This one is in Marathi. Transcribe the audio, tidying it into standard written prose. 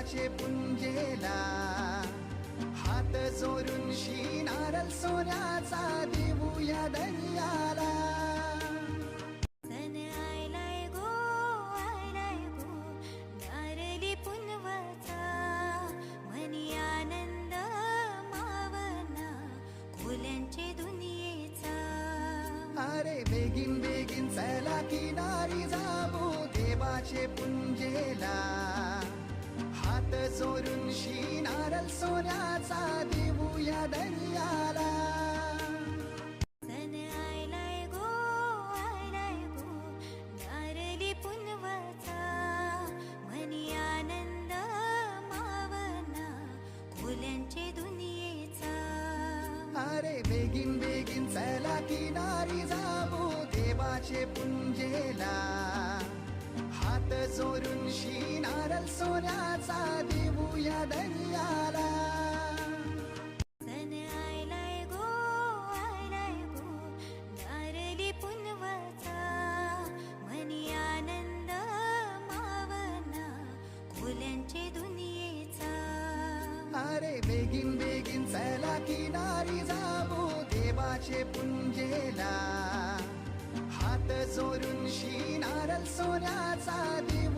देवाचे पुंजेला, हात जोरून नारळ सोन्याचा देऊया दर्याला. सण आयलाय गो नारळी पुनवाचा, मनी आनंद मावना खोल्यांचे दुनियेचा. अरे बेगीन बेगीन चला किनारी जाऊ देवाचे पुंजेला, हात जोरून नारळ सोन्याचा देऊया दर्याला. सण आयलाय गो नारळी पुनवाचा, मनी आनंद मावना खोल्यांचे दुनियेचा. अरे बेगीन बेगीन चला किनारी जाऊ देवाचे पुंजेला, हात जोरून नारळ सोन्याचा देऊया दर्याला. सण आयलाय गो नारळी पुनवाचा, मनी आनंद मावना खोल्यांचे दुनियेचा. अरे बेगीन बेगीन चला किनारी जाऊ देवाचे पुंजेला, हात जोरून नारळ सोन्याचा देऊ